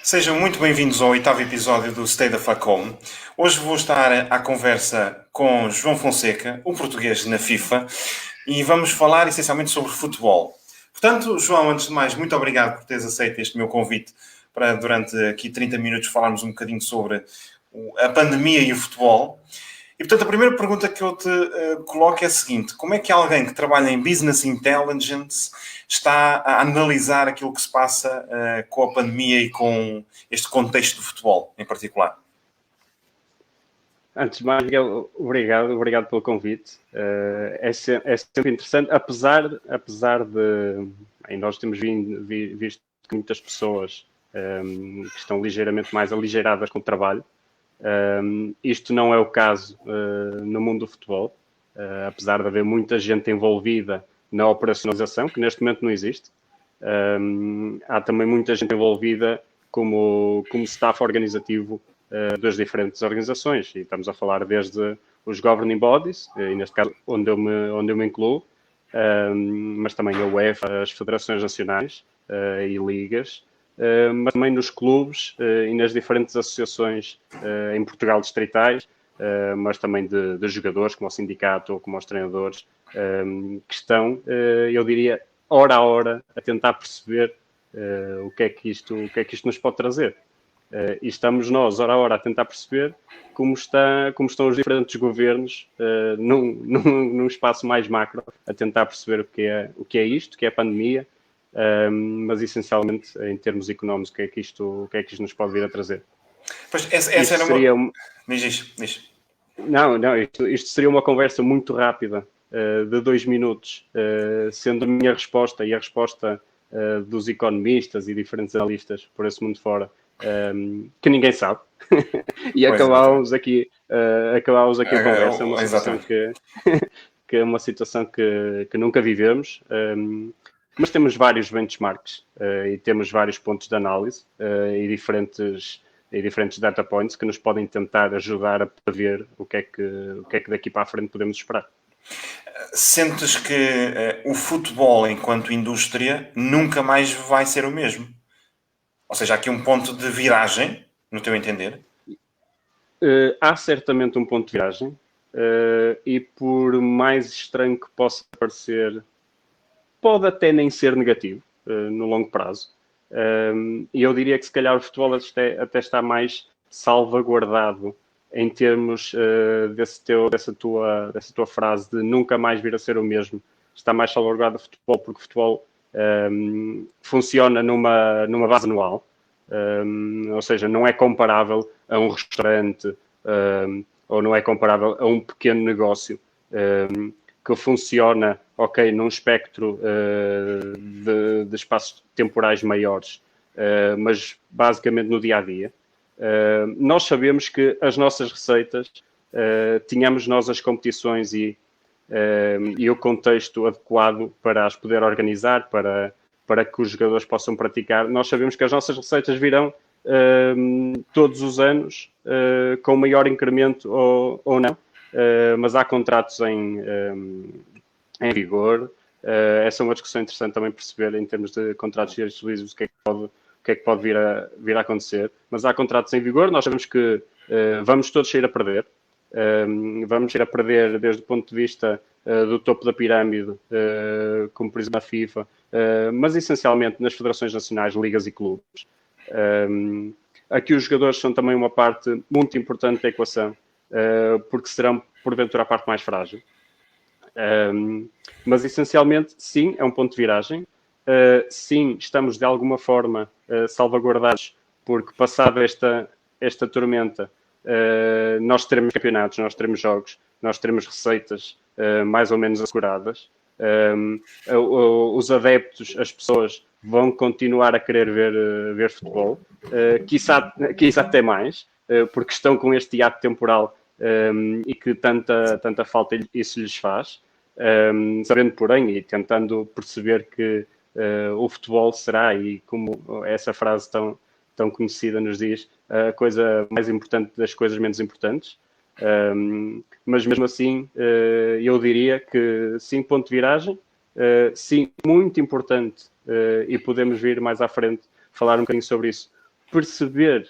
Sejam muito bem-vindos ao 8º episódio do Stay the Fuck Home. Hoje vou estar à conversa com João Fonseca, o português na FIFA, e vamos falar essencialmente sobre futebol. Portanto, João, antes de mais, muito obrigado por teres aceito este meu convite para, durante aqui 30 minutos, falarmos um bocadinho sobre a pandemia e o futebol. E, portanto, a primeira pergunta que eu te coloco é a seguinte: como é que alguém que trabalha em Business Intelligence está a analisar aquilo que se passa com a pandemia e com este contexto do futebol, em particular? Antes de mais, Miguel, obrigado pelo convite. É sempre interessante, apesar de... nós temos visto que muitas pessoas que estão ligeiramente mais aligeiradas com o trabalho. Isto não é o caso no mundo do futebol, apesar de haver muita gente envolvida na operacionalização, que neste momento não existe. Há também muita gente envolvida como staff organizativo das diferentes organizações, e estamos a falar desde os governing bodies, e neste caso onde eu me incluo, mas também a UEFA, as federações nacionais e ligas, mas também nos clubes e nas diferentes associações em Portugal distritais, mas também de jogadores, como o sindicato ou como os treinadores, que estão, eu diria, hora a hora, a tentar perceber o que é que isto nos pode trazer. E estamos nós, hora a hora, a tentar perceber como estão os diferentes governos num espaço mais macro, a tentar perceber o que é isto, o que é a pandemia, mas essencialmente em termos económicos, o que é que isto nos pode vir a trazer. Pois, essa era seria uma... Diz. Não, isto seria uma conversa muito rápida, de 2 minutos, sendo a minha resposta e a resposta dos economistas e diferentes analistas por esse mundo fora, que ninguém sabe. E acabámos aqui a conversa, uma situação que é uma situação que nunca vivemos, mas temos vários benchmarks e temos vários pontos de análise e diferentes data points que nos podem tentar ajudar a prever o que é que daqui para a frente podemos esperar. Sentes que o futebol, enquanto indústria, nunca mais vai ser o mesmo? Ou seja, há aqui um ponto de viragem, no teu entender? Há certamente um ponto de viragem, e por mais estranho que possa parecer, pode até nem ser negativo no longo prazo. E eu diria que se calhar o futebol até está mais salvaguardado em termos dessa tua frase de nunca mais vir a ser o mesmo. Está mais salvaguardado o futebol porque o futebol funciona numa base anual. Ou seja, não é comparável a um restaurante ou não é comparável a um pequeno negócio que funciona, num espectro de espaços temporais maiores, mas basicamente no dia-a-dia. Nós sabemos que as nossas receitas, tínhamos nós as competições e o contexto adequado para as poder organizar, para que os jogadores possam praticar. Nós sabemos que as nossas receitas virão todos os anos com maior incremento ou não, mas há contratos em vigor. Essa é uma discussão interessante também perceber em termos de contratos de direitos televisivos o que é que pode vir a acontecer, mas há contratos em vigor. Nós sabemos que vamos todos sair a perder. Vamos ir a perder desde o ponto de vista do topo da pirâmide, como por exemplo a FIFA, mas essencialmente nas federações nacionais, ligas e clubes. Aqui os jogadores são também uma parte muito importante da equação, porque serão porventura a parte mais frágil. Mas essencialmente, sim, é um ponto de viragem. Sim, estamos de alguma forma salvaguardados, porque passada esta tormenta, nós teremos campeonatos, nós teremos jogos, nós teremos receitas mais ou menos asseguradas. Os adeptos, as pessoas vão continuar a querer ver futebol, quiçá até mais, porque estão com este hiato temporal e que tanta falta isso lhes faz, sabendo porém e tentando perceber que o futebol será, e como essa frase tão conhecida nos diz a coisa mais importante das coisas menos importantes. Mas mesmo assim, eu diria que sim, ponto de viragem, sim, muito importante, e podemos vir mais à frente falar um bocadinho sobre isso. Perceber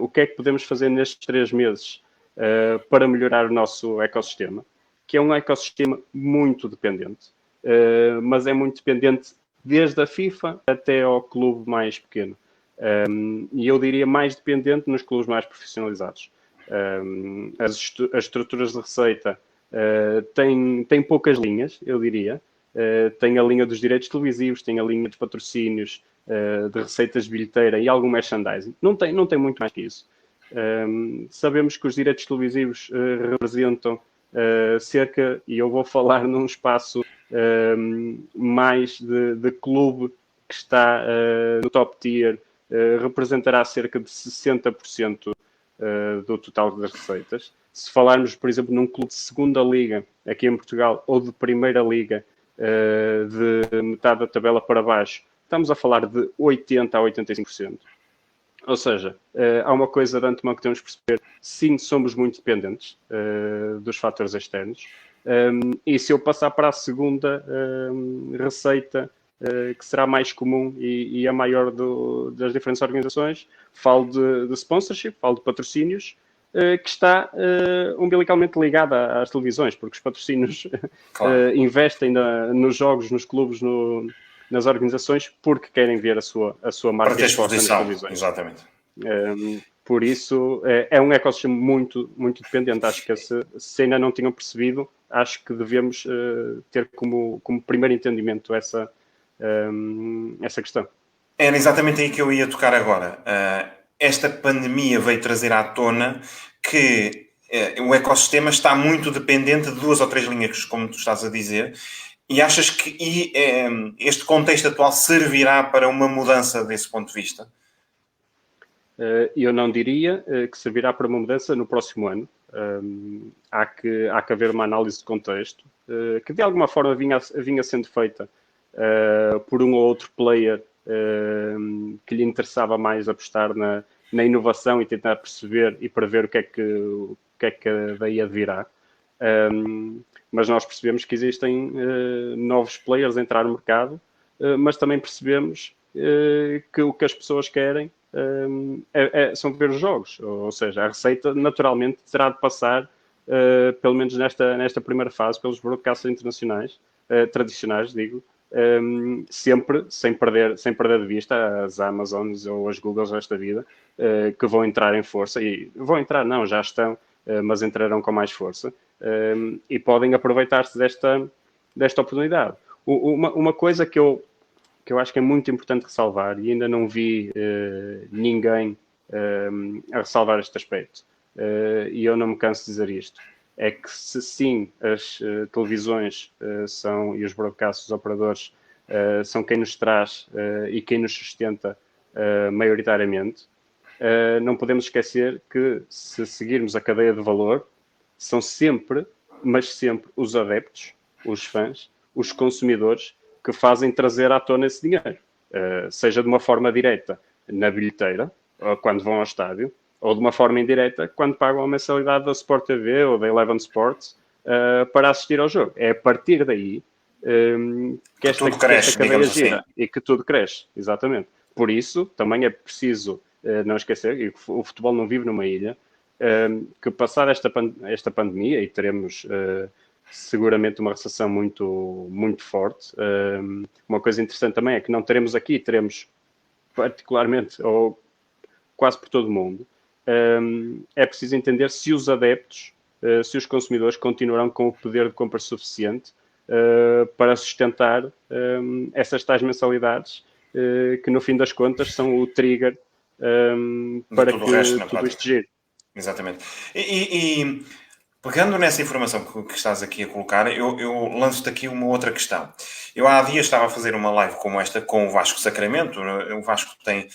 o que é que podemos fazer nestes 3 meses para melhorar o nosso ecossistema, que é um ecossistema muito dependente, mas é muito dependente desde a FIFA até ao clube mais pequeno. E eu diria mais dependente nos clubes mais profissionalizados. As estruturas de receita têm poucas linhas, eu diria. Tem a linha dos direitos televisivos, tem a linha de patrocínios, de receitas de bilheteira e algum merchandising. Não tem muito mais que isso. Sabemos que os direitos televisivos representam cerca, e eu vou falar num espaço mais de clube que está no top tier, representará cerca de 60% do total das receitas. Se falarmos, por exemplo, num clube de segunda liga, aqui em Portugal, ou de primeira liga, de metade da tabela para baixo, estamos a falar de 80% a 85%. Ou seja, há uma coisa de antemão que temos que perceber: sim, somos muito dependentes dos fatores externos. E se eu passar para a segunda receita, que será mais comum e a maior das diferentes organizações, falo de sponsorship, falo de patrocínios, que está umbilicalmente ligada às televisões, porque os patrocínios Claro. investem nos jogos, nos clubes, nas organizações, porque querem ver a sua Para marca ter exposta nas exposição, televisões. exatamente. Por isso, é um ecossistema muito, muito dependente. Acho que se ainda não tinham percebido, acho que devemos ter como primeiro entendimento essa questão. Era exatamente aí que eu ia tocar agora. Esta pandemia veio trazer à tona que o ecossistema está muito dependente de 2 ou 3 linhas, como tu estás a dizer, e achas que este contexto atual servirá para uma mudança desse ponto de vista? Eu não diria que servirá para uma mudança no próximo ano. Há que haver uma análise de contexto, que de alguma forma vinha sendo feita por um ou outro player que lhe interessava mais apostar na inovação e tentar perceber e prever o que é que daí virá. Mas nós percebemos que existem novos players a entrar no mercado, mas também percebemos que o que as pessoas querem são ver os jogos, ou seja, a receita naturalmente terá de passar, pelo menos nesta primeira fase, pelos broadcasts internacionais, tradicionais, digo, sempre sem perder de vista as Amazons ou as Googles desta vida, que vão entrar em força, e vão entrar, não, já estão, mas entrarão com mais força, e podem aproveitar-se desta oportunidade. Uma coisa que eu acho que é muito importante ressalvar, e ainda não vi ninguém a ressalvar este aspecto, e eu não me canso de dizer isto, é que se sim as televisões e os broadcasts, os operadores, são quem nos traz e quem nos sustenta maioritariamente, não podemos esquecer que, se seguirmos a cadeia de valor, são sempre, mas sempre, os adeptos, os fãs, os consumidores que fazem trazer à tona esse dinheiro, seja de uma forma direta na bilheteira, quando vão ao estádio, ou de uma forma indireta quando pagam a mensalidade da Sport TV ou da Eleven Sports para assistir ao jogo. É a partir daí que esta cadeia gira e que tudo cresce, exatamente. Por isso, também é preciso não esquecer que o futebol não vive numa ilha, que passar esta pandemia, e teremos seguramente uma recessão muito, muito forte. Uma coisa interessante também é que não teremos particularmente, ou quase por todo o mundo, é preciso entender se os adeptos, se os consumidores continuarão com o poder de compra suficiente para sustentar essas tais mensalidades, que no fim das contas são o trigger para que tudo isto gire. Exatamente. E pegando nessa informação que estás aqui a colocar, eu lanço-te aqui uma outra questão. Eu há dias estava a fazer uma live como esta com o Vasco Sacramento. O Vasco tem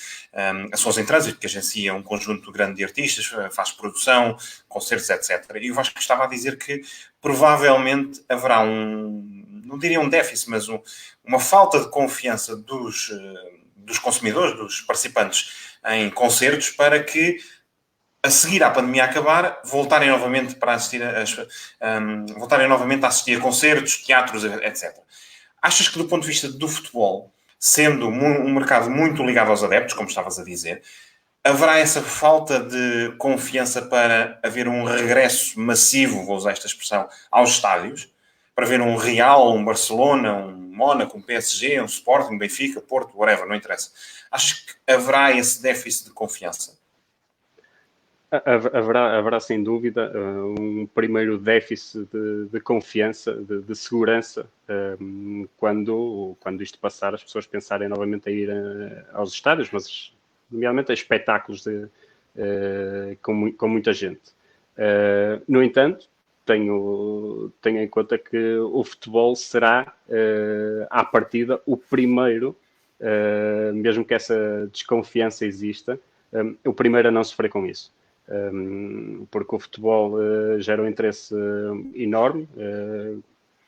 a Sons em Trânsito, que agencia um conjunto grande de artistas, faz produção, concertos, etc. E o Vasco estava a dizer que provavelmente haverá não diria um déficit, mas uma falta de confiança dos consumidores, dos participantes em concertos, para que, a seguir à pandemia acabar, voltarem novamente a assistir a concertos, teatros, etc. Achas que, do ponto de vista do futebol, sendo um mercado muito ligado aos adeptos, como estavas a dizer, haverá essa falta de confiança para haver um regresso massivo, vou usar esta expressão, aos estádios, para ver um Real, um Barcelona, um Mónaco, um PSG, um Sporting, um Benfica, Porto, whatever, não interessa. Achas que haverá esse déficit de confiança? Haverá sem dúvida um primeiro déficit de confiança, de segurança, quando isto passar, as pessoas pensarem novamente a ir aos estádios, mas nomeadamente a espetáculos com muita gente. No entanto, tenho em conta que o futebol será, à partida, o primeiro, mesmo que essa desconfiança exista, o primeiro a não sofrer com isso. Porque o futebol gera um interesse enorme.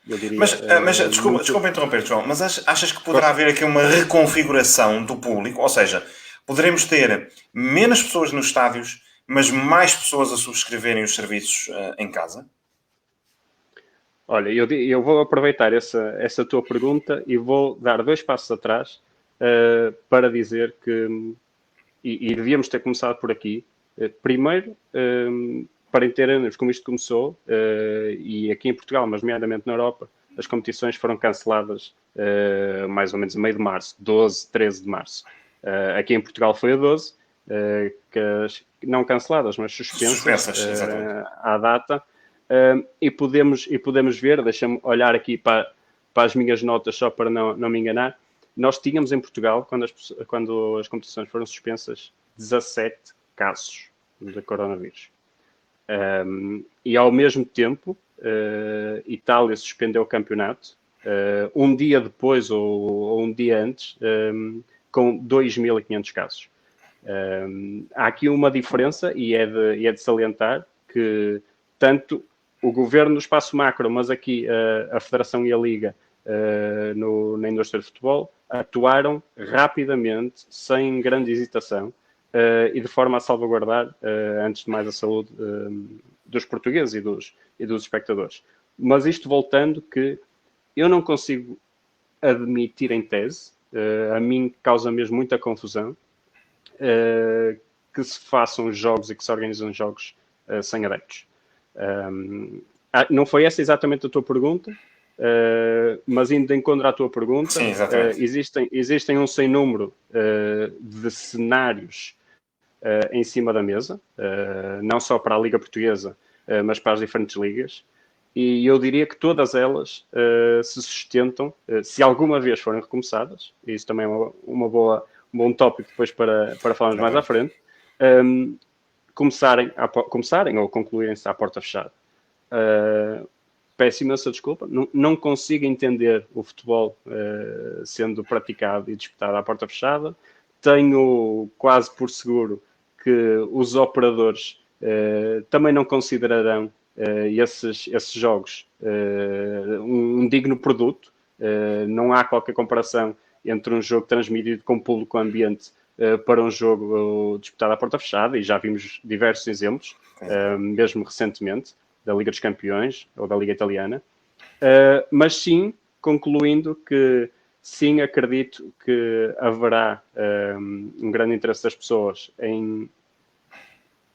Eu diria, mas desculpa interromper, João, mas achas que poderá haver aqui uma reconfiguração do público? Ou seja, poderemos ter menos pessoas nos estádios, mas mais pessoas a subscreverem os serviços em casa? Olha, eu vou aproveitar essa tua pergunta e vou dar 2 passos atrás para dizer que, e devíamos ter começado por aqui, primeiro, para entendermos como isto começou, e aqui em Portugal, mas nomeadamente na Europa, as competições foram canceladas mais ou menos a meio de março, 12, 13 de março. Aqui em Portugal foi a 12, não canceladas, mas suspensas à data. E podemos ver, deixa-me olhar aqui para as minhas notas só para não me enganar. Nós tínhamos em Portugal, quando as competições foram suspensas, 17 casos de coronavírus. E ao mesmo tempo, Itália suspendeu o campeonato, um dia depois ou um dia antes, com 2.500 casos. Há aqui uma diferença e é de salientar que tanto o governo no espaço macro, mas aqui a Federação e a Liga na indústria de futebol atuaram rapidamente, sem grande hesitação, e de forma a salvaguardar, antes de mais, a saúde dos portugueses e dos espectadores. Mas isto voltando que eu não consigo admitir em tese, a mim causa mesmo muita confusão, que se façam jogos e que se organizam jogos sem adeptos. Não foi essa exatamente a tua pergunta, mas indo de encontro à tua pergunta, sim, existem um sem número de cenários em cima da mesa, não só para a Liga Portuguesa, mas para as diferentes ligas, e eu diria que todas elas se sustentam, se alguma vez forem recomeçadas, e isso também é um bom tópico depois para falarmos mais à frente, começarem ou concluírem-se à porta fechada. Peço imensa desculpa, não consigo entender o futebol sendo praticado e disputado à porta fechada. Tenho quase por seguro que os operadores também não considerarão esses jogos um digno produto. Não há qualquer comparação entre um jogo transmitido com público ambiente para um jogo disputado à porta fechada, e já vimos diversos exemplos, mesmo recentemente, da Liga dos Campeões ou da Liga Italiana. Mas sim, concluindo que sim, acredito que haverá um grande interesse das pessoas em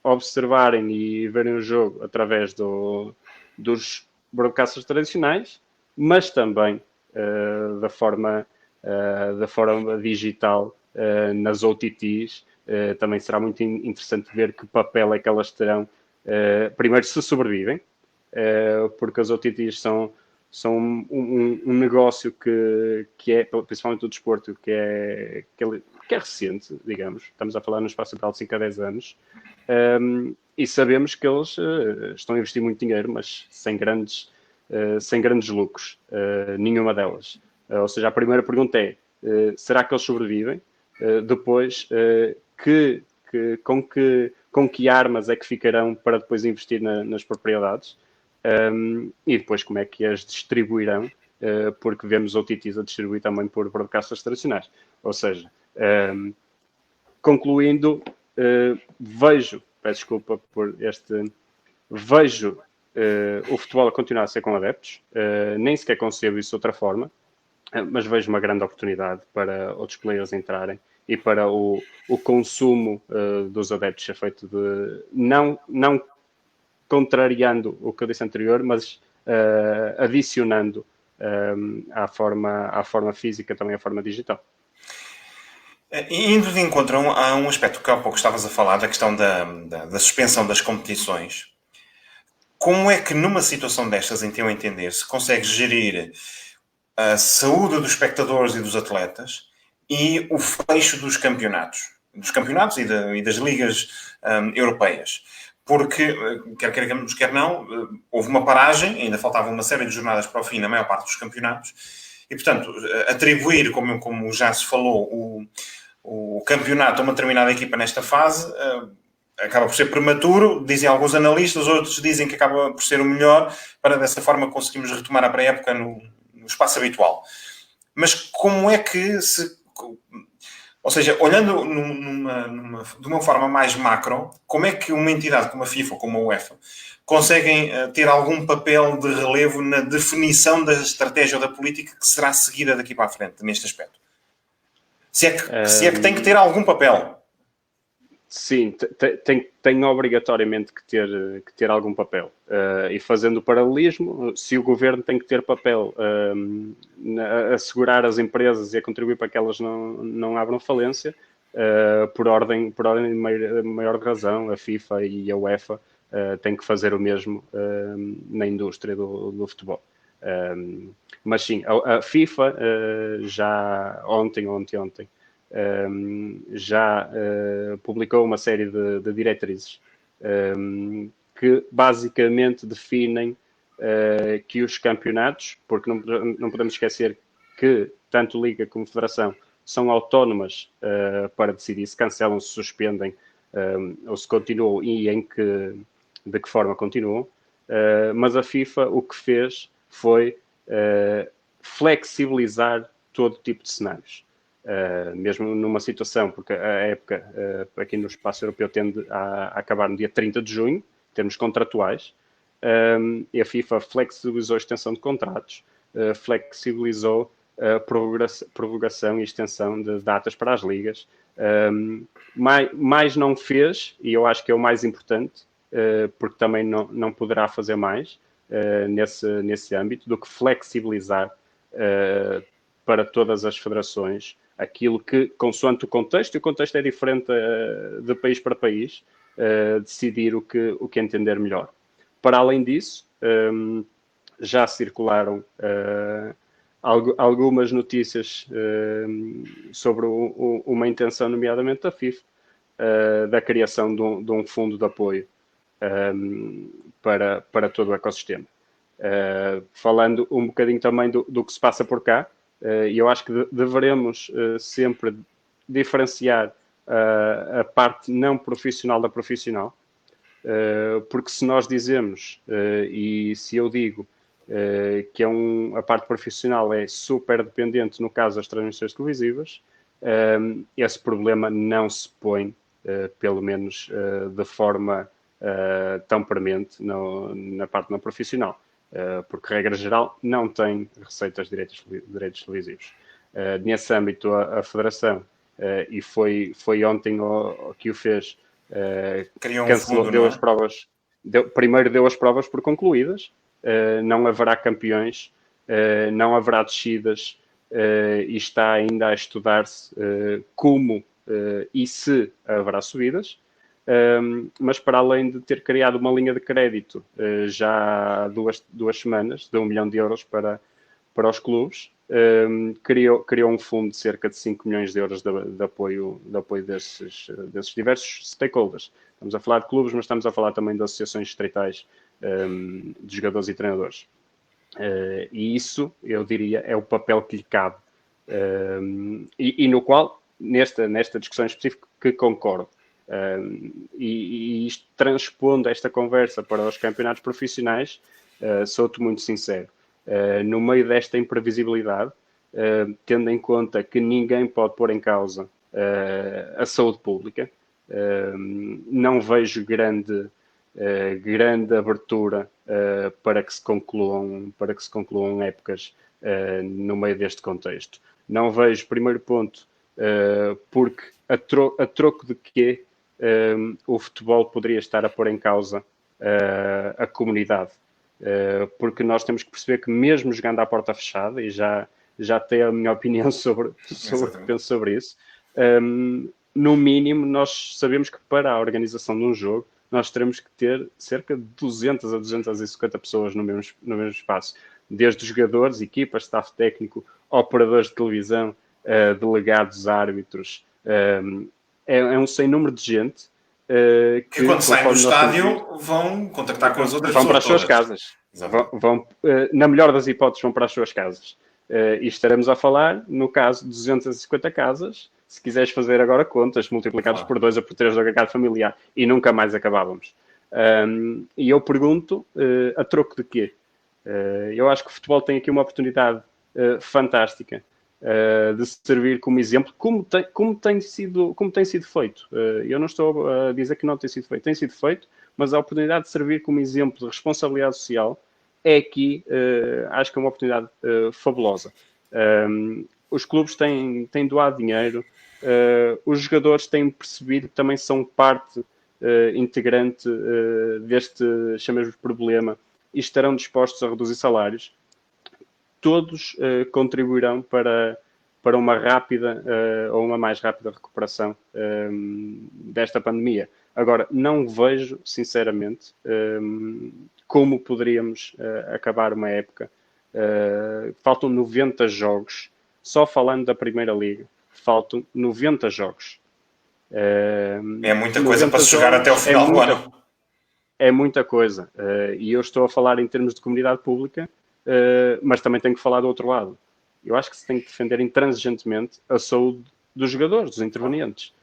observarem e verem o jogo através dos broadcasters tradicionais, mas também da forma digital nas OTTs. Também será muito interessante ver que papel é que elas terão, primeiro, se sobrevivem, porque as OTTs são um negócio que é, principalmente o desporto, que é recente, digamos. Estamos a falar num espaço de 5 a 10 anos. E sabemos que eles estão a investir muito dinheiro, mas sem grandes lucros, nenhuma delas. Ou seja, a primeira pergunta é, será que eles sobrevivem? Depois, com que armas é que ficarão para depois investir nas propriedades? E depois como é que as distribuirão? Porque vemos OTTs a distribuir também por broadcasters tradicionais. Ou seja, Concluindo, peço desculpa por vejo o futebol a continuar a ser com adeptos, nem sequer concebo isso de outra forma, mas vejo uma grande oportunidade para outros players entrarem e para o consumo dos adeptos ser feito de não contrariando o que eu disse anterior, mas adicionando à forma física também a forma digital. E indo de encontro a um aspecto que há pouco estavas a falar, da questão da suspensão das competições, como é que numa situação destas, em teu entender, se consegue gerir a saúde dos espectadores e dos atletas e o fecho dos campeonatos e das ligas europeias? Porque, quer queiramos, quer não, houve uma paragem, ainda faltava uma série de jornadas para o fim na maior parte dos campeonatos, e, portanto, atribuir, como já se falou, o campeonato a uma determinada equipa nesta fase acaba por ser prematuro, dizem alguns analistas, outros dizem que acaba por ser o melhor, para dessa forma conseguimos retomar a pré-época no espaço habitual. Mas como é que se... Ou seja, olhando de uma forma mais macro, como é que uma entidade como a FIFA ou como a UEFA conseguem ter algum papel de relevo na definição da estratégia ou da política que será seguida daqui para a frente, neste aspecto? Se é que tem que ter algum papel. Sim, tem obrigatoriamente que ter algum papel. E fazendo o paralelismo, se o governo tem que ter papel a assegurar as empresas e a contribuir para que elas não abram falência, por ordem de maior razão, a FIFA e a UEFA têm que fazer o mesmo na indústria do futebol. Mas sim, a FIFA já ontem, já publicou uma série de diretrizes que basicamente definem que os campeonatos, porque não podemos esquecer que tanto Liga como Federação são autónomas para decidir se cancelam, se suspendem ou se continuam e de que forma continuam, mas a FIFA o que fez foi flexibilizar todo tipo de cenários. Mesmo numa situação, porque a época aqui no espaço europeu tende a acabar no dia 30 de junho, em termos contratuais, e a FIFA flexibilizou a extensão de contratos, flexibilizou a prorrogação e extensão de datas para as ligas. Mais não fez, e eu acho que é o mais importante, porque também não poderá fazer mais nesse âmbito, do que flexibilizar para todas as federações aquilo que, consoante o contexto, e o contexto é diferente de país para país, decidir o que entender melhor. Para além disso, já circularam algumas notícias sobre uma intenção, nomeadamente da FIFA, da criação de um fundo de apoio para todo o ecossistema. Falando um bocadinho também do que se passa por cá, e eu acho que devemos sempre diferenciar a parte não profissional da profissional, porque se nós dizemos, e se eu digo que a parte profissional é super dependente no caso das transmissões televisivas, esse problema não se põe, pelo menos de forma tão premente na parte não profissional. Porque, regra geral, não tem receitas de direitos televisivos. Nesse âmbito, a Federação, e foi ontem que o fez, cancelou, deu as provas, primeiro deu as provas por concluídas, não haverá campeões, não haverá descidas, e está ainda a estudar-se como e se haverá subidas. Mas para além de ter criado uma linha de crédito já há duas semanas, de 1 milhão de euros para os clubes, criou um fundo de cerca de 5 milhões de euros de apoio desses diversos stakeholders. Estamos a falar de clubes, mas estamos a falar também de associações distritais de jogadores e treinadores. E isso, eu diria, é o papel que lhe cabe. E no qual, nesta discussão específica, que concordo. E isto transpondo esta conversa para os campeonatos profissionais, sou-te muito sincero, no meio desta imprevisibilidade, tendo em conta que ninguém pode pôr em causa a saúde pública. Não vejo grande abertura para que se concluam épocas no meio deste contexto. Não vejo, primeiro ponto, porque a troco de quê o futebol poderia estar a pôr em causa a comunidade. Porque nós temos que perceber que mesmo jogando à porta fechada, e já tenho a minha opinião sobre o que penso sobre isso, no mínimo nós sabemos que para a organização de um jogo nós teremos que ter cerca de 200 a 250 pessoas no mesmo espaço, desde jogadores, equipas, staff técnico, operadores de televisão, delegados, árbitros, é um sem número de gente que quando saem do estádio vão contactar com as outras pessoas. Vão para as suas casas. Na melhor das hipóteses, vão para as suas casas. E estaremos a falar, no caso de 250 casas, se quiseres fazer agora contas, multiplicados por 2 ou por 3 do agregado familiar, e nunca mais acabávamos. E eu pergunto, a troco de quê? Eu acho que o futebol tem aqui uma oportunidade fantástica de servir como exemplo, como tem sido feito. Eu não estou a dizer que não tem sido feito, mas a oportunidade de servir como exemplo de responsabilidade social é aqui, acho que é uma oportunidade fabulosa. Os clubes têm doado dinheiro, os jogadores têm percebido que também são parte integrante deste, chamemos, problema, e estarão dispostos a reduzir salários. Todos contribuirão para uma rápida ou uma mais rápida recuperação desta pandemia. Agora, não vejo, sinceramente, como poderíamos acabar uma época. Faltam 90 jogos, só falando da Primeira Liga, faltam 90 jogos. É muita coisa para chegar até o final do ano. É muita coisa. E eu estou a falar em termos de comunidade pública, mas também tenho que falar do outro lado. Eu acho que se tem que defender intransigentemente a saúde dos jogadores, dos intervenientes.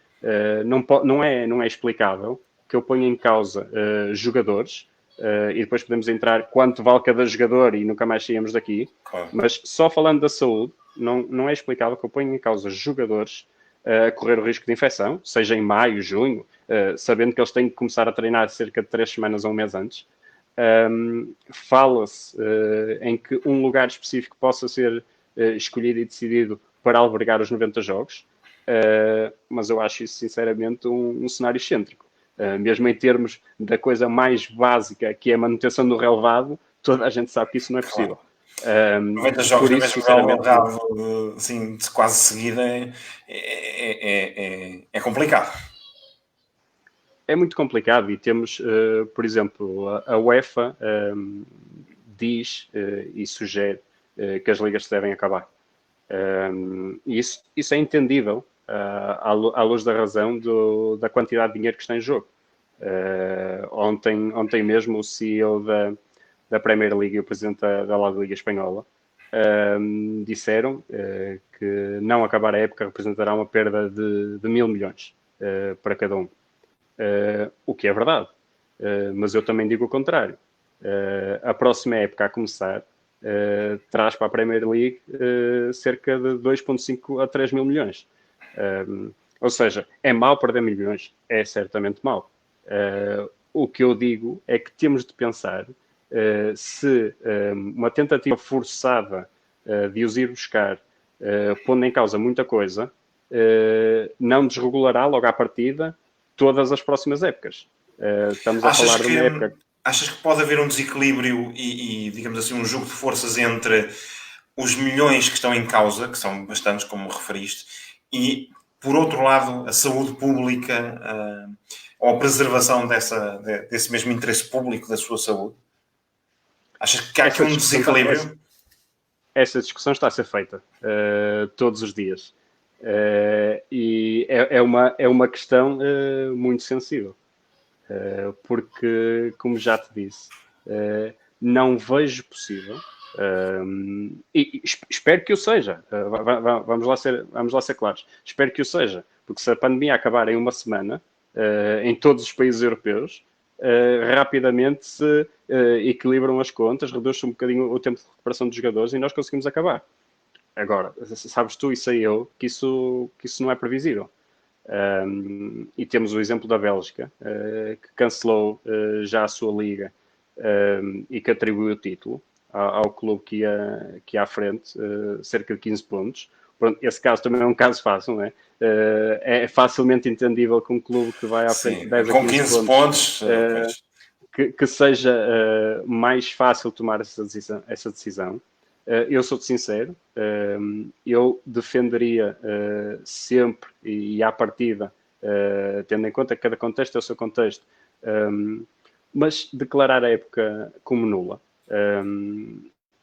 Não é explicável que eu ponha em causa jogadores, e depois podemos entrar quanto vale cada jogador e nunca mais saímos daqui, mas só falando da saúde, não é explicável que eu ponha em causa jogadores a correr o risco de infecção, seja em maio, junho, sabendo que eles têm que começar a treinar cerca de 3 semanas a um mês antes. Fala-se em que um lugar específico possa ser escolhido e decidido para albergar os 90 jogos, mas eu acho isso sinceramente um cenário excêntrico. Mesmo em termos da coisa mais básica, que é a manutenção do relevado, toda a gente sabe que isso não é possível. 90 jogos no mesmo relevado, assim, de quase seguida, é complicado. É muito complicado e temos, por exemplo, a UEFA diz e sugere que as ligas se devem acabar. Isso é entendível à luz da razão da quantidade de dinheiro que está em jogo. Ontem mesmo o CEO da Premier League e o presidente da La Liga Espanhola disseram que não acabar a época representará uma perda de 1.000 milhões para cada um. O que é verdade. Mas eu também digo o contrário. A próxima época a começar traz para a Premier League cerca de 2,5 a 3 mil milhões. Ou seja, é mau perder milhões? É certamente mau. O que eu digo é que temos de pensar se uma tentativa forçada de os ir buscar, pondo em causa muita coisa, não desregulará logo à partida todas as próximas épocas. Estamos a falar de uma época... Achas que pode haver um desequilíbrio e, digamos assim, um jogo de forças entre os milhões que estão em causa, que são bastantes, como referiste, e, por outro lado, a saúde pública ou a preservação desse mesmo interesse público da sua saúde? Achas que há aqui um desequilíbrio? Essa discussão está a ser feita todos os dias. E é uma questão muito sensível. Porque, como já te disse, não vejo possível, e espero que o seja, vamos lá ser claros, espero que o seja, porque se a pandemia acabar em uma semana, em todos os países europeus, rapidamente se equilibram as contas, reduz-se um bocadinho o tempo de recuperação dos jogadores e nós conseguimos acabar. Agora, sabes tu e sei eu que isso não é previsível. E temos o exemplo da Bélgica, que cancelou já a sua liga e que atribuiu o título ao clube que ia à frente, cerca de 15 pontos. Pronto, esse caso também é um caso fácil, não é? É facilmente entendível que um clube que vai à frente de Sim, 10 a com 15 15 pontos, pontos, pois. que seja mais fácil tomar essa decisão. Eu sou-te sincero, eu defenderia sempre e à partida, tendo em conta que cada contexto é o seu contexto, mas declarar a época como nula.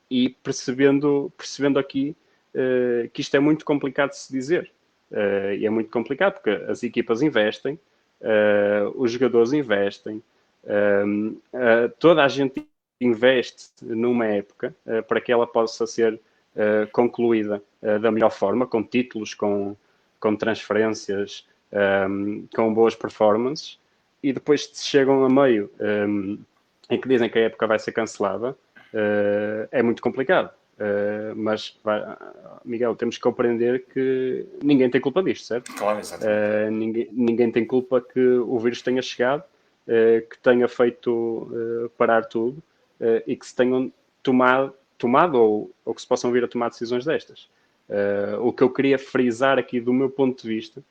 E percebendo aqui que isto é muito complicado de se dizer. E é muito complicado porque as equipas investem, os jogadores investem, toda a gente investe numa época para que ela possa ser concluída da melhor forma, com títulos, com transferências, com boas performances, e depois chegam a meio em que dizem que a época vai ser cancelada, é muito complicado. Mas, Miguel, temos que compreender que ninguém tem culpa disto, certo? Claro, exatamente. Ninguém tem culpa que o vírus tenha chegado, que tenha feito parar tudo e que se tenham tomado ou que se possam vir a tomar decisões destas. O que eu queria frisar aqui do meu ponto de vista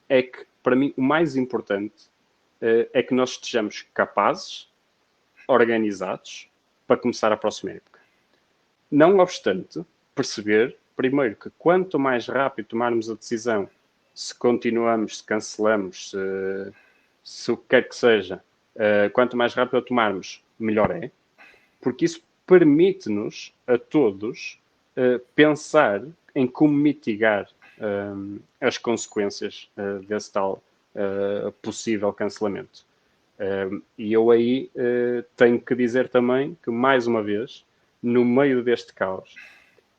é que, para mim, o mais importante é que nós estejamos capazes, organizados, para começar a próxima época. Não obstante, perceber, primeiro, que quanto mais rápido tomarmos a decisão, se continuamos, se cancelamos, se o que quer que seja, quanto mais rápido a tomarmos, melhor é, porque isso permite-nos a todos pensar em como mitigar as consequências desse tal possível cancelamento. E eu aí tenho que dizer também que, mais uma vez, no meio deste caos,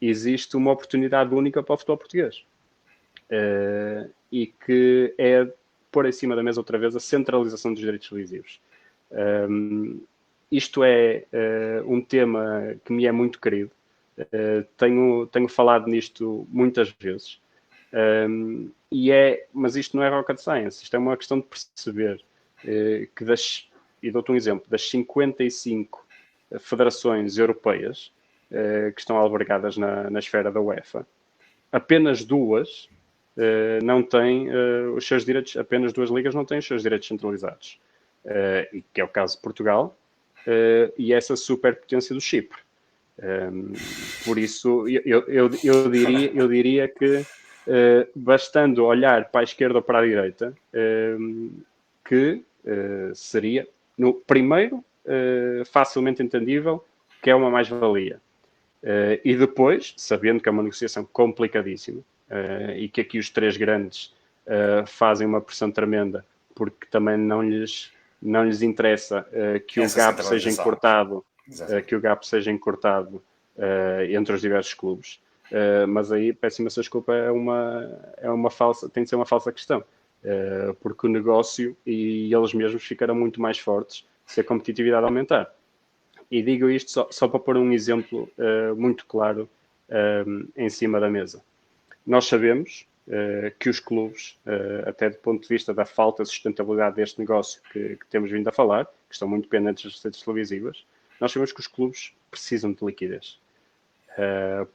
existe uma oportunidade única para o futebol português. E que é pôr em cima da mesa outra vez a centralização dos direitos televisivos. Isto é um tema que me é muito querido. Tenho falado nisto muitas vezes. Mas isto não é rocket science. Isto é uma questão de perceber que e dou-te um exemplo, das 55 federações europeias que estão albergadas na esfera da UEFA, apenas duas não têm os seus direitos, apenas duas ligas não têm os seus direitos centralizados, e que é o caso de Portugal e essa superpotência do Chipre. Por isso, eu diria que bastando olhar para a esquerda ou para a direita, que seria, no primeiro, facilmente entendível que é uma mais-valia. E depois, sabendo que é uma negociação complicadíssima e que aqui os três grandes fazem uma pressão tremenda, porque também não lhes interessa que o gap seja encurtado, entre os diversos clubes. Mas aí, peço imensa desculpa, tem de ser uma falsa questão. Porque o negócio e eles mesmos ficarão muito mais fortes se a competitividade aumentar. E digo isto só para pôr um exemplo muito claro em cima da mesa. Nós sabemos que os clubes, até do ponto de vista da falta de sustentabilidade deste negócio que temos vindo a falar, que estão muito dependentes das receitas televisivas, nós sabemos que os clubes precisam de liquidez.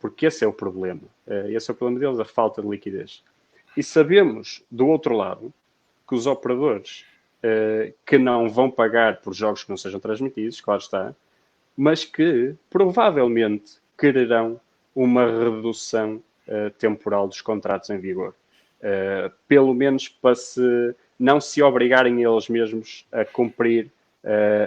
Porque esse é o problema. Esse é o problema deles, a falta de liquidez. E sabemos, do outro lado, que os operadores que não vão pagar por jogos que não sejam transmitidos, claro está, mas que provavelmente quererão uma redução temporal dos contratos em vigor. Pelo menos para não se obrigarem eles mesmos a cumprir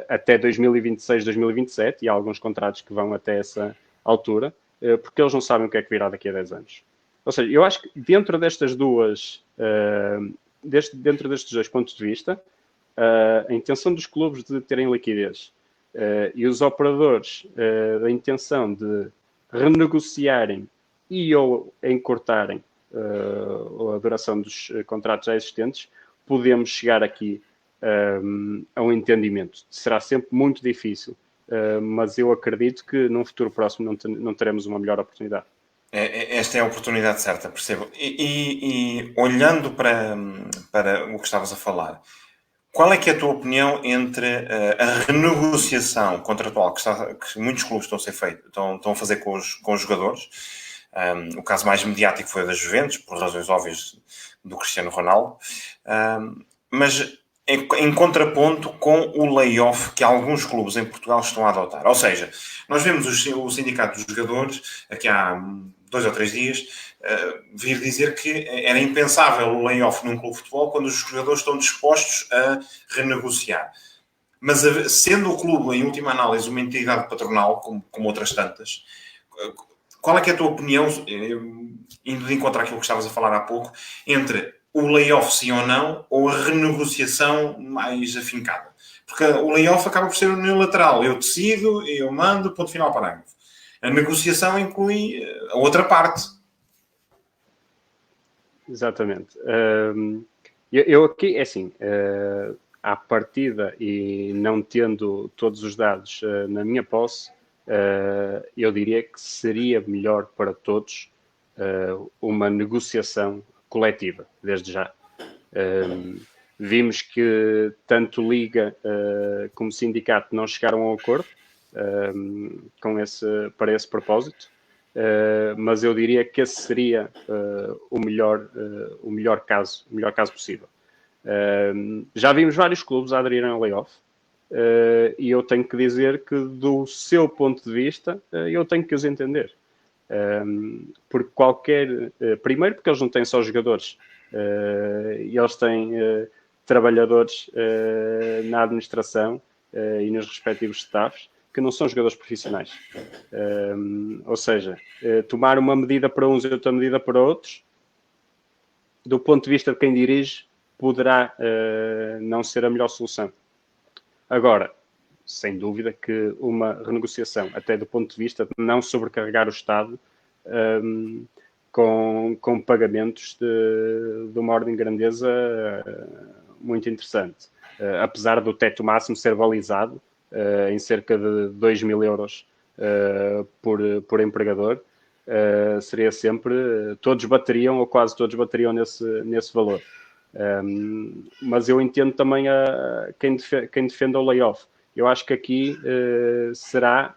até 2026, 2027, e há alguns contratos que vão até essa altura, porque eles não sabem o que é que virá daqui a 10 anos. Ou seja, eu acho que dentro destes dois pontos de vista, a intenção dos clubes de terem liquidez e os operadores da intenção de renegociarem e ou encurtarem a duração dos contratos já existentes, podemos chegar aqui a um entendimento. Será sempre muito difícil, mas eu acredito que num futuro próximo não teremos uma melhor oportunidade. Esta é a oportunidade certa, percebo. E olhando para o que estavas a falar, qual é que é a tua opinião entre a renegociação contratual que muitos clubes estão a fazer com os jogadores? O caso mais mediático foi o da Juventus, por razões óbvias do Cristiano Ronaldo. Mas em contraponto com o layoff que alguns clubes em Portugal estão a adotar. Ou seja, nós vemos o sindicato dos jogadores, aqui há 2 ou 3 dias, vir dizer que era impensável o layoff num clube de futebol quando os jogadores estão dispostos a renegociar. Mas sendo o clube, em última análise, uma entidade patronal, como outras tantas, qual é que é a tua opinião, indo de encontro àquilo que estavas a falar há pouco, entre o layoff sim ou não, ou a renegociação mais afincada? Porque o layoff acaba por ser unilateral. Eu decido, eu mando, ponto final, parágrafo. A negociação inclui a outra parte. Exatamente. Eu aqui, é assim, à partida e não tendo todos os dados na minha posse, eu diria que seria melhor para todos uma negociação coletiva, desde já. Vimos que tanto Liga como Sindicato não chegaram a um acordo para esse propósito, mas eu diria que esse seria o melhor caso possível. Já vimos vários clubes a aderirem ao layoff, e eu tenho que dizer que, do seu ponto de vista, eu tenho que os entender. Porque primeiro, porque eles não têm só jogadores, e eles têm trabalhadores na administração e nos respectivos staffs que não são jogadores profissionais. Ou seja, tomar uma medida para uns e outra medida para outros, do ponto de vista de quem dirige, poderá não ser a melhor solução. Agora, sem dúvida que uma renegociação, até do ponto de vista de não sobrecarregar o Estado com pagamentos de uma ordem de grandeza muito interessante. Apesar do teto máximo ser balizado em cerca de 2.000 euros por empregador, seria sempre, todos bateriam, ou quase todos bateriam nesse valor. Mas eu entendo também quem defenda o layoff. Eu acho que aqui será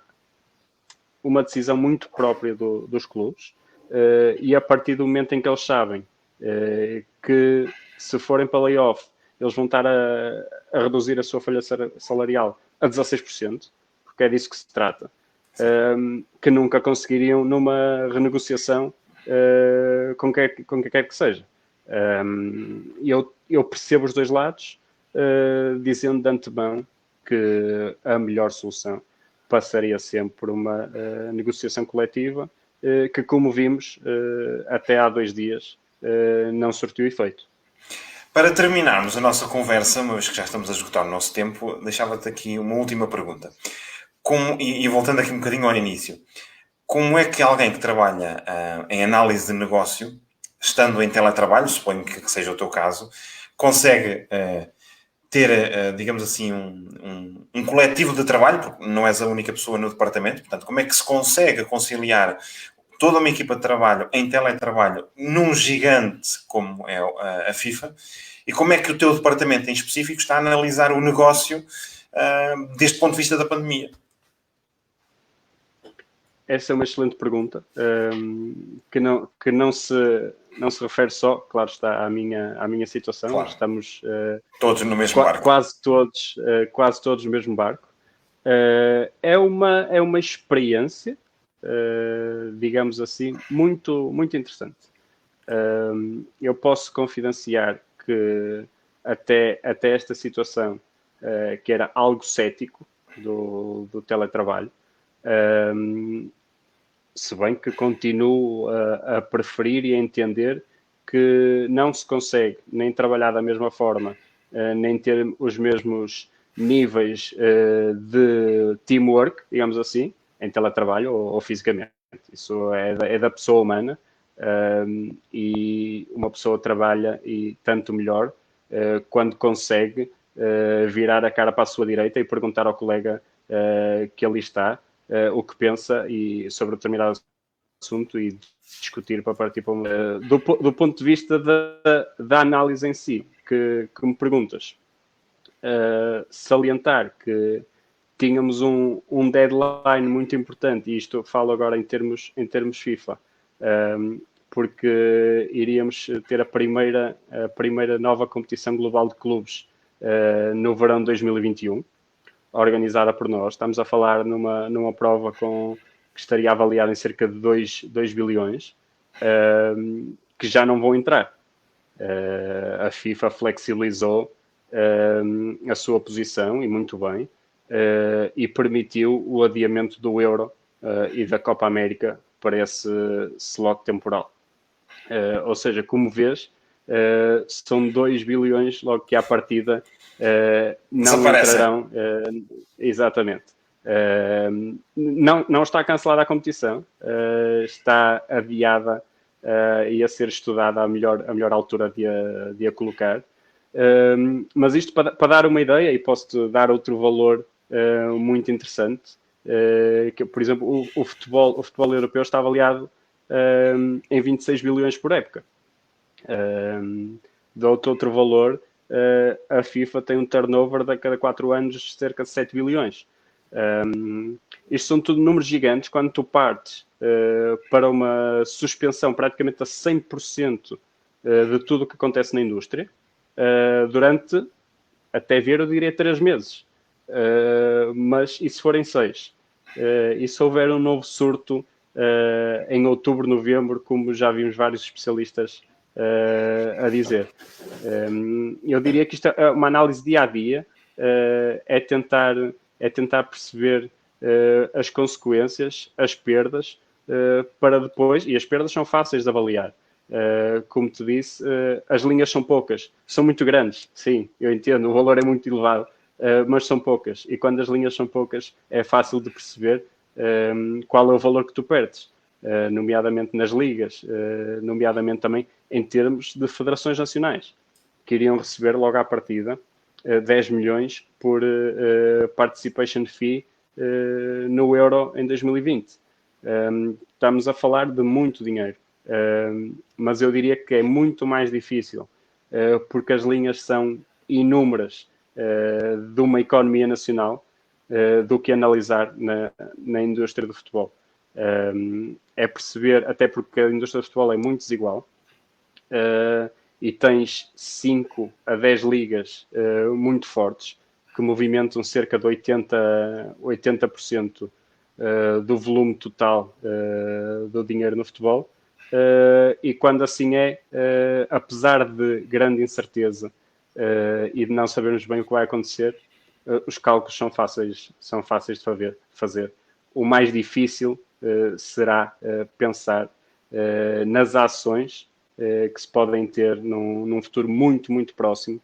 uma decisão muito própria dos clubes, e a partir do momento em que eles sabem que, se forem para layoff, eles vão estar a reduzir a sua folha salarial a 16%, porque é disso que se trata, que nunca conseguiriam numa renegociação com quem quer que seja. Eu percebo os dois lados, dizendo de antemão que a melhor solução passaria sempre por uma negociação coletiva, que, como vimos, até há 2 dias, não surtiu efeito. Para terminarmos a nossa conversa, uma vez que já estamos a esgotar o nosso tempo, deixava-te aqui uma última pergunta. E voltando aqui um bocadinho ao início, como é que alguém que trabalha em análise de negócio, estando em teletrabalho, suponho que seja o teu caso, consegue ter, digamos assim, um coletivo de trabalho, porque não és a única pessoa no departamento, portanto, como é que se consegue conciliar toda uma equipa de trabalho em teletrabalho num gigante como é a FIFA, e como é que o teu departamento em específico está a analisar o negócio deste ponto de vista da pandemia? Essa é uma excelente pergunta, que não se refere só, claro está, à minha situação. Claro. Estamos todos no mesmo barco. Quase todos no mesmo barco. É uma experiência, digamos assim, muito, muito interessante. Eu posso confidenciar que até esta situação, que era algo cético do teletrabalho, se bem que continuo a preferir e a entender que não se consegue nem trabalhar da mesma forma, nem ter os mesmos níveis de teamwork, digamos assim, em teletrabalho ou fisicamente. Isso é da pessoa humana, e uma pessoa trabalha e tanto melhor quando consegue virar a cara para a sua direita e perguntar ao colega que ali está o que pensa e sobre determinado assunto e discutir para partir para uma... do ponto de vista da análise em si, que me perguntas, salientar que tínhamos um deadline muito importante, e isto eu falo agora em termos FIFA, porque iríamos ter a primeira nova competição global de clubes no verão de 2021, organizada por nós. Estamos a falar numa prova que estaria avaliada em cerca de 2 bilhões, que já não vão entrar. A FIFA flexibilizou a sua posição, e muito bem, e permitiu o adiamento do Euro e da Copa América para esse slot temporal. Ou seja, como vês, são 2 bilhões logo que à partida não entrarão. Exatamente. Não está cancelada a competição, está adiada e a ser estudada a melhor altura de a colocar. Mas isto para dar uma ideia, e posso-te dar outro valor muito interessante, que, por exemplo, o futebol europeu está avaliado em 26 bilhões por época. Dou-te outro valor, a FIFA tem um turnover de cada 4 anos de cerca de 7 bilhões. Isto são tudo números gigantes. Quando tu partes para uma suspensão praticamente a 100% de tudo o que acontece na indústria, durante, até ver, eu diria 3 meses. Mas e se forem 6? E se houver um novo surto em outubro, novembro, como já vimos vários especialistas a dizer? Eu diria que isto é uma análise dia a dia, é tentar perceber as consequências, as perdas, para depois, e as perdas são fáceis de avaliar. Como te disse, as linhas são poucas, são muito grandes, sim, eu entendo, o valor é muito elevado, mas são poucas, e quando as linhas são poucas é fácil de perceber qual é o valor que tu perdes, nomeadamente nas ligas, nomeadamente também em termos de federações nacionais, que iriam receber logo à partida 10 milhões por participation fee no Euro em 2020. Estamos a falar de muito dinheiro, mas eu diria que é muito mais difícil, porque as linhas são inúmeras de uma economia nacional, do que analisar na indústria do futebol. É perceber, até porque a indústria do futebol é muito desigual, e tens 5 a 10 ligas muito fortes, que movimentam cerca de 80% do volume total do dinheiro no futebol, e quando assim apesar de grande incerteza e de não sabermos bem o que vai acontecer, os cálculos são fáceis de fazer. O mais difícil será pensar nas ações que se podem ter num futuro muito, muito próximo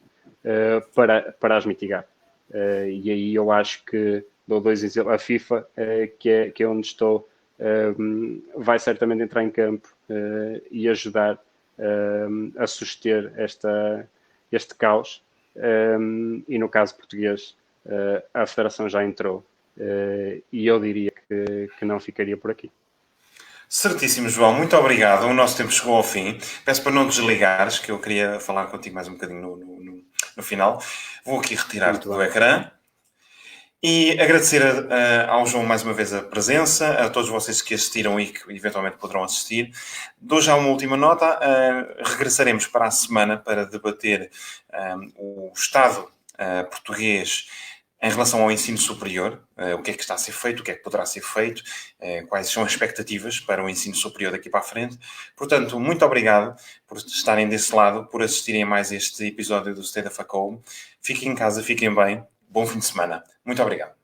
para as mitigar. E aí eu acho que, dou 2 exemplos, a FIFA, que é onde estou, vai certamente entrar em campo e ajudar a suster este caos, e no caso português a Federação já entrou, e eu diria que não ficaria por aqui. Certíssimo, João, muito obrigado. O nosso tempo chegou ao fim. Peço para não desligares, que eu queria falar contigo mais um bocadinho no final. Vou aqui retirar-te do ecrã. E agradecer ao João mais uma vez a presença, a todos vocês que assistiram e que eventualmente poderão assistir. Dou já uma última nota. Regressaremos para a semana para debater o Estado português em relação ao ensino superior, o que é que está a ser feito, o que é que poderá ser feito, quais são as expectativas para o ensino superior daqui para a frente. Portanto, muito obrigado por estarem desse lado, por assistirem a mais este episódio do State of a Call. Fiquem em casa, fiquem bem. Bom fim de semana. Muito obrigado.